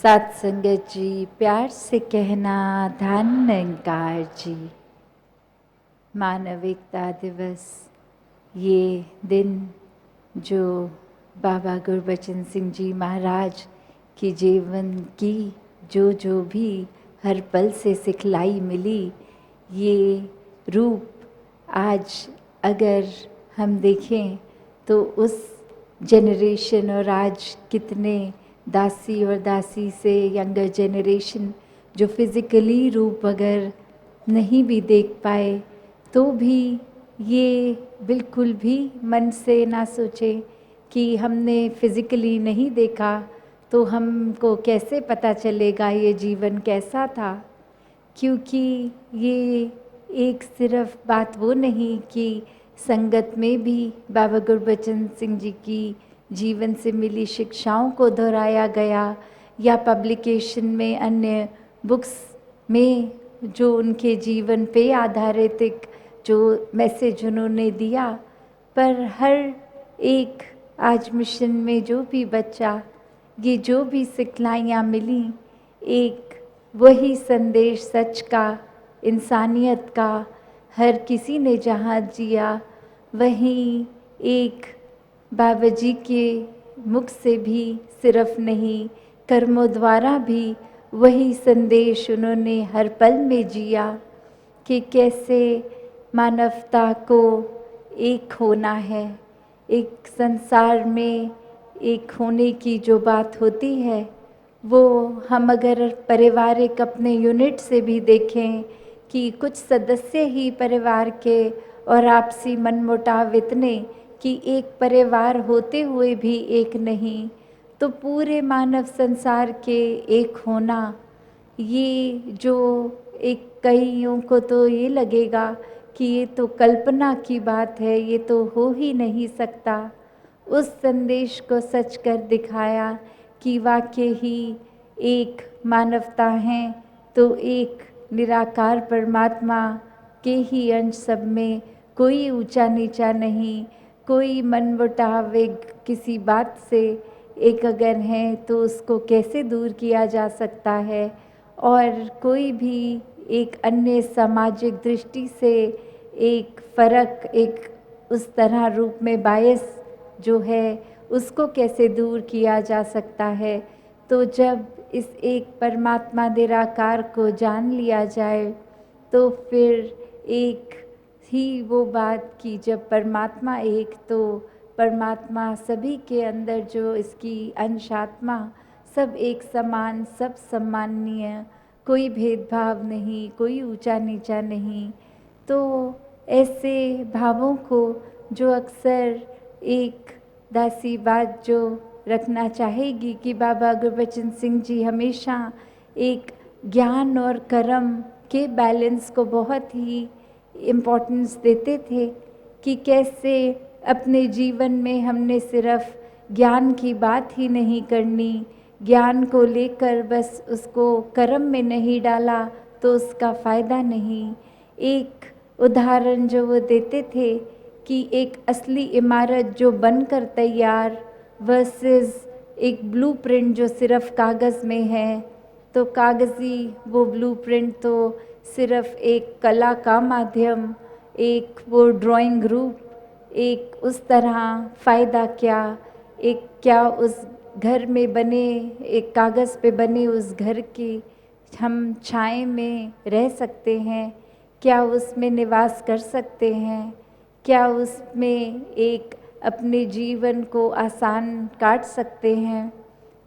सात संगत जी, प्यार से कहना धन निरंकार जी। मानव एकता दिवस, ये दिन जो बाबा गुरबचन सिंह जी महाराज की जीवन की जो भी हर पल से सिखलाई मिली, ये रूप आज अगर हम देखें तो उस जनरेशन और आज कितने दासी और दासी से यंगर जनरेशन जो फिज़िकली रूप अगर नहीं भी देख पाए तो भी ये बिल्कुल भी मन से ना सोचे कि हमने फिज़िकली नहीं देखा तो हमको कैसे पता चलेगा ये जीवन कैसा था। क्योंकि ये एक सिर्फ बात वो नहीं कि संगत में भी बाबा गुरबचन सिंह जी की जीवन से मिली शिक्षाओं को दोहराया गया या पब्लिकेशन में अन्य बुक्स में जो उनके जीवन पे आधारित एक जो मैसेज उन्होंने दिया, पर हर एक आज मिशन में जो भी बच्चा ये जो भी सिखलाइयाँ मिली, एक वही संदेश सच का, इंसानियत का, हर किसी ने जहाँ जिया वहीं एक बाबा जी के मुख से भी सिर्फ नहीं, कर्मों द्वारा भी वही संदेश उन्होंने हर पल में जिया कि कैसे मानवता को एक होना है। एक संसार में एक होने की जो बात होती है वो हम अगर पारिवारिक अपने यूनिट से भी देखें कि कुछ सदस्य ही परिवार के और आपसी मनमुटाव इतने कि एक परिवार होते हुए भी एक नहीं, तो पूरे मानव संसार के एक होना, ये जो एक कईयों को तो ये लगेगा कि ये तो कल्पना की बात है, ये तो हो ही नहीं सकता। उस संदेश को सच कर दिखाया कि वाकई ही एक मानवता है तो एक निराकार परमात्मा के ही अंश सब में, कोई ऊंचा नीचा नहीं, कोई मनमुटाव किसी बात से एक अगर है तो उसको कैसे दूर किया जा सकता है, और कोई भी एक अन्य सामाजिक दृष्टि से एक फ़र्क, एक उस तरह रूप में बायस जो है उसको कैसे दूर किया जा सकता है। तो जब इस एक परमात्मा निराकार को जान लिया जाए तो फिर एक ही वो बात कि जब परमात्मा एक, तो परमात्मा सभी के अंदर जो इसकी अंशात्मा सब एक समान, सब सम्माननीय, कोई भेदभाव नहीं, कोई ऊंचा नीचा नहीं। तो ऐसे भावों को जो अक्सर एक दासीवाद जो रखना चाहेगी कि बाबा गुरबचन सिंह जी हमेशा एक ज्ञान और कर्म के बैलेंस को बहुत ही इम्पोर्टेंस देते थे कि कैसे अपने जीवन में हमने सिर्फ ज्ञान की बात ही नहीं करनी, ज्ञान को लेकर बस उसको कर्म में नहीं डाला तो उसका फ़ायदा नहीं। एक उदाहरण जो वो देते थे कि एक असली इमारत जो बनकर तैयार वर्सेस एक ब्लूप्रिंट जो सिर्फ कागज़ में है, तो कागज़ी वो ब्लूप्रिंट तो सिर्फ एक कला का माध्यम, एक वो ड्राइंग रूप, एक उस तरह फ़ायदा क्या, एक क्या उस घर में बने, एक कागज़ पे बने उस घर की हम छाए में रह सकते हैं, क्या उसमें निवास कर सकते हैं, क्या उसमें एक अपने जीवन को आसान काट सकते हैं।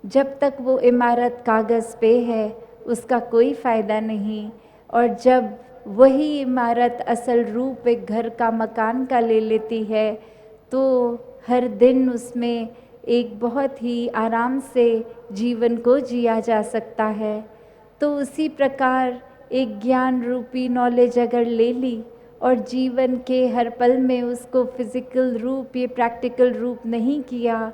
जब तक वो इमारत कागज़ पे है उसका कोई फ़ायदा नहीं, और जब वही इमारत असल रूप एक घर का, मकान का ले लेती है तो हर दिन उसमें एक बहुत ही आराम से जीवन को जिया जा सकता है। तो उसी प्रकार एक ज्ञान रूपी नॉलेज अगर ले ली और जीवन के हर पल में उसको फिज़िकल रूप, ये प्रैक्टिकल रूप नहीं किया,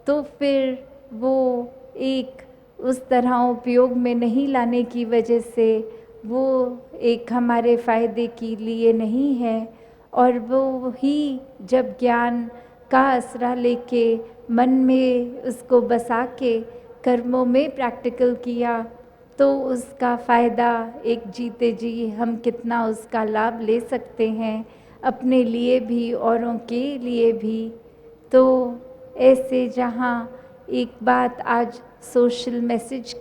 तो फिर वो एक उस तरह उपयोग में नहीं लाने की वजह से वो एक हमारे फ़ायदे के लिए नहीं है। और वो ही जब ज्ञान का आसरा लेके मन में उसको बसा के कर्मों में प्रैक्टिकल किया तो उसका फ़ायदा एक जीते जी हम कितना उसका लाभ ले सकते हैं, अपने लिए भी औरों के लिए भी। तो ऐसे जहाँ एक बात आज सोशल मैसेज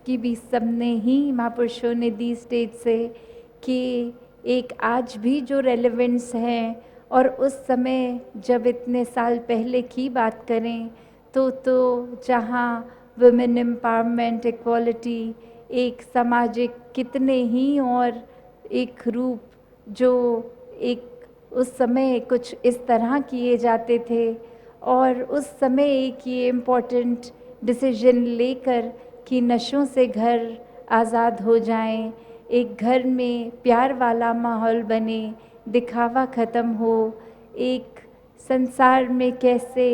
की भी सबने ही महापुरुषों ने दी स्टेज से कि एक आज भी जो रेलेवेंस है, और उस समय जब इतने साल पहले की बात करें तो जहाँ वुमेन एम्पावरमेंट, इक्वालिटी, एक सामाजिक कितने ही और एक रूप जो एक उस समय कुछ इस तरह किए जाते थे। और उस समय एक ये इम्पोर्टेंट डिसीजन लेकर कि नशों से घर आज़ाद हो जाएं, एक घर में प्यार वाला माहौल बने, दिखावा ख़त्म हो, एक संसार में कैसे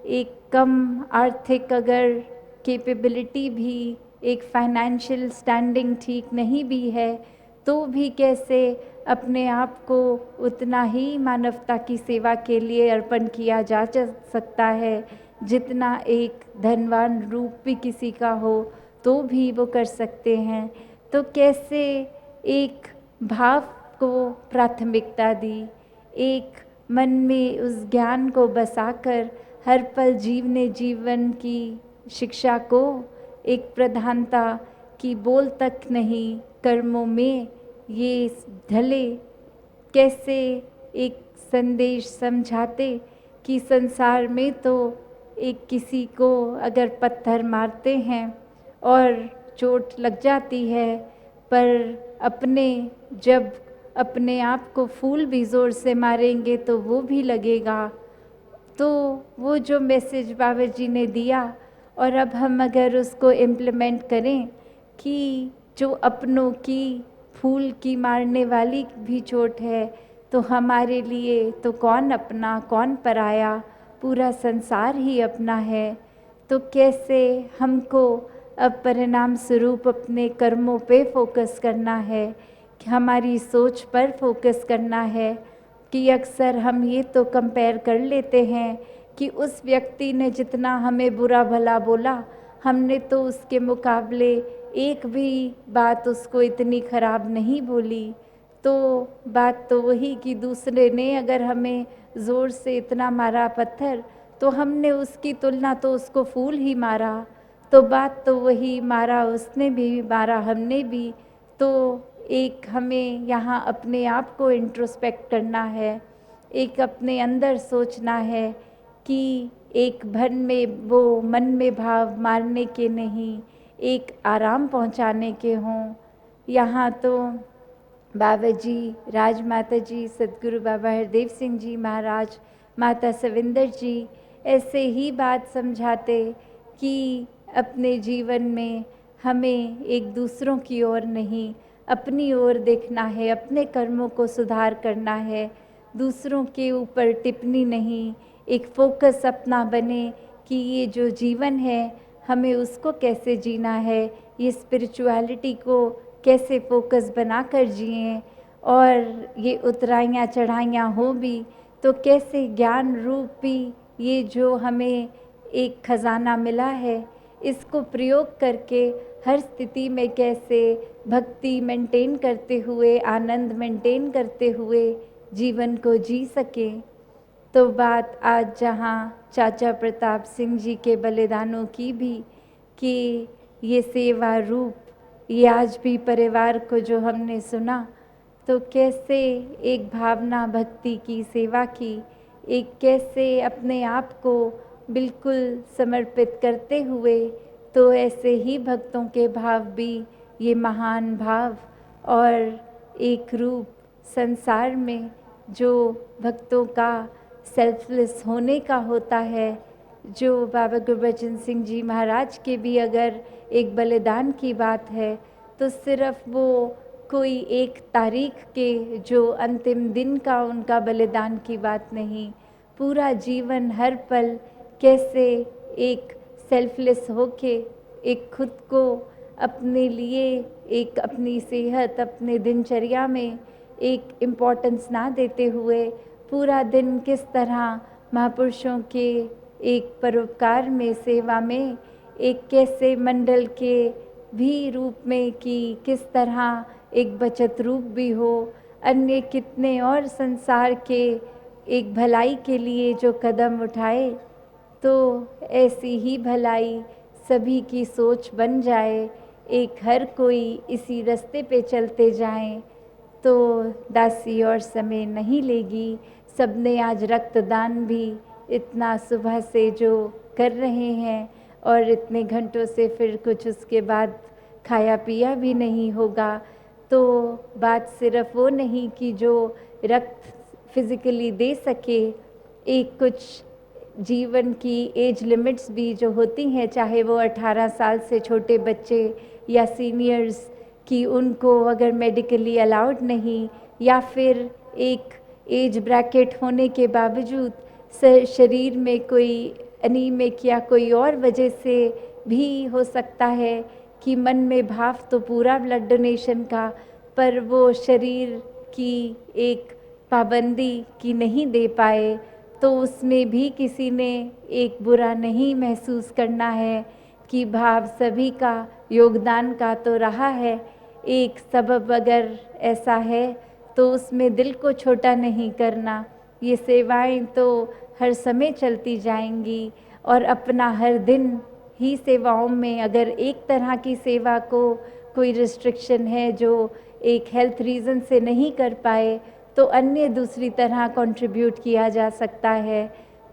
एक कम आर्थिक अगर कैपेबिलिटी भी, एक फाइनेंशियल स्टैंडिंग ठीक नहीं भी है तो भी कैसे अपने आप को उतना ही मानवता की सेवा के लिए अर्पण किया जा सकता है जितना एक धनवान रूप भी किसी का हो तो भी वो कर सकते हैं। तो कैसे एक भाव को प्राथमिकता दी, एक मन में उस ज्ञान को बसाकर हर पल जीवने जीवन की शिक्षा को एक प्रधानता की बोल तक नहीं, कर्मों में ये ढले, कैसे एक संदेश समझाते कि संसार में तो एक किसी को अगर पत्थर मारते हैं और चोट लग जाती है, पर अपने जब अपने आप को फूल भी ज़ोर से मारेंगे तो वो भी लगेगा। तो वो जो मैसेज बाबा जी ने दिया, और अब हम अगर उसको इम्प्लीमेंट करें कि जो अपनों की फूल की मारने वाली भी चोट है तो हमारे लिए तो कौन अपना कौन पराया, पूरा संसार ही अपना है। तो कैसे हमको अब परिणाम स्वरूप अपने कर्मों पे फोकस करना है, कि हमारी सोच पर फोकस करना है। कि अक्सर हम ये तो कंपेयर कर लेते हैं कि उस व्यक्ति ने जितना हमें बुरा भला बोला, हमने तो उसके मुकाबले एक भी बात उसको इतनी खराब नहीं बोली। तो बात तो वही कि दूसरे ने अगर हमें ज़ोर से इतना मारा पत्थर तो हमने उसकी तुलना तो उसको फूल ही मारा। तो बात तो वही, मारा उसने भी, मारा हमने भी। तो एक हमें यहाँ अपने आप को इंट्रोस्पेक्ट करना है, एक अपने अंदर सोचना है कि एक भन में वो मन में भाव मारने के नहीं, एक आराम पहुँचाने के हों। यहाँ तो बाबा जी, राजमाता जी, सदगुरु बाबा हरदेव सिंह जी महाराज, माता सविंदर जी ऐसे ही बात समझाते कि अपने जीवन में हमें एक दूसरों की ओर नहीं, अपनी ओर देखना है, अपने कर्मों को सुधार करना है, दूसरों के ऊपर टिप्पणी नहीं, एक फोकस अपना बने कि ये जो जीवन है हमें उसको कैसे जीना है, ये स्पिरिचुअलिटी को कैसे फोकस बनाकर जिएं, और ये उतराइयाँ चढ़ाइयाँ हो भी तो कैसे ज्ञान रूपी ये जो हमें एक खजाना मिला है इसको प्रयोग करके हर स्थिति में कैसे भक्ति मेंटेन करते हुए, आनंद मेंटेन करते हुए जीवन को जी सकें। तो बात आज जहाँ चाचा प्रताप सिंह जी के बलिदानों की भी, कि ये सेवा रूप, ये आज भी परिवार को जो हमने सुना तो कैसे एक भावना भक्ति की सेवा की, एक कैसे अपने आप को बिल्कुल समर्पित करते हुए, तो ऐसे ही भक्तों के भाव भी ये महान भाव और एक रूप संसार में जो भक्तों का सेल्फलेस होने का होता है, जो बाबा गुरबचन सिंह जी महाराज के भी अगर एक बलिदान की बात है तो सिर्फ वो कोई एक तारीख के जो अंतिम दिन का उनका बलिदान की बात नहीं, पूरा जीवन हर पल कैसे एक सेल्फलेस होके एक खुद को अपने लिए, एक अपनी सेहत, अपने दिनचर्या में एक इम्पोर्टेंस ना देते हुए पूरा दिन किस तरह महापुरुषों के एक परोपकार में, सेवा में एक कैसे मंडल के भी रूप में कि किस तरह एक बचत रूप भी हो, अन्य कितने और संसार के एक भलाई के लिए जो कदम उठाए, तो ऐसी ही भलाई सभी की सोच बन जाए, एक हर कोई इसी रास्ते पे चलते जाएं, तो दासी और समय नहीं लेगी। सबने आज रक्तदान भी इतना सुबह से जो कर रहे हैं और इतने घंटों से फिर कुछ उसके बाद खाया पिया भी नहीं होगा, तो बात सिर्फ वो नहीं कि जो रक्त फिजिकली दे सके, एक कुछ जीवन की एज लिमिट्स भी जो होती हैं, चाहे वो 18 साल से छोटे बच्चे या सीनियर्स की, उनको अगर मेडिकली अलाउड नहीं या फिर एक एज ब्रैकेट होने के बावजूद शरीर में कोई एनीमिक या कोई और वजह से भी हो सकता है कि मन में भाव तो पूरा ब्लड डोनेशन का, पर वो शरीर की एक पाबंदी की नहीं दे पाए, तो उसमें भी किसी ने एक बुरा नहीं महसूस करना है कि भाव सभी का योगदान का तो रहा है। एक सबब अगर ऐसा है तो उसमें दिल को छोटा नहीं करना। ये सेवाएं तो हर समय चलती जाएंगी और अपना हर दिन ही सेवाओं में अगर एक तरह की सेवा को कोई रिस्ट्रिक्शन है जो एक हेल्थ रीज़न से नहीं कर पाए, तो अन्य दूसरी तरह कंट्रीब्यूट किया जा सकता है।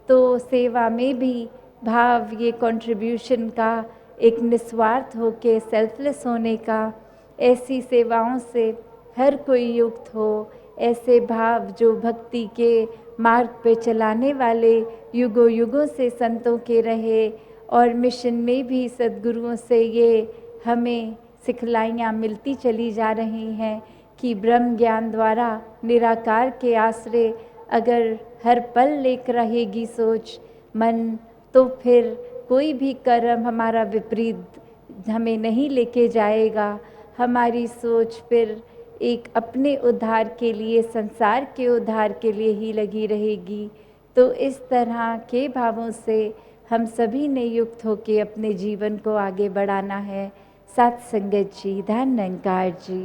तो सेवा में भी भाव ये कंट्रीब्यूशन का एक निस्वार्थ होके सेल्फलेस होने का, ऐसी सेवाओं से हर कोई युक्त हो, ऐसे भाव जो भक्ति के मार्ग पे चलाने वाले युगों युगों से संतों के रहे, और मिशन में भी सद्गुरुओं से ये हमें सिखलाइयाँ मिलती चली जा रही हैं कि ब्रह्म ज्ञान द्वारा निराकार के आश्रय अगर हर पल लेकर रहेगी सोच मन, तो फिर कोई भी कर्म हमारा विपरीत हमें नहीं लेके जाएगा। हमारी सोच फिर एक अपने उद्धार के लिए, संसार के उद्धार के लिए ही लगी रहेगी। तो इस तरह के भावों से हम सभी ने युक्त होकर अपने जीवन को आगे बढ़ाना है। सत्संगत जी, धन निरंकार जी।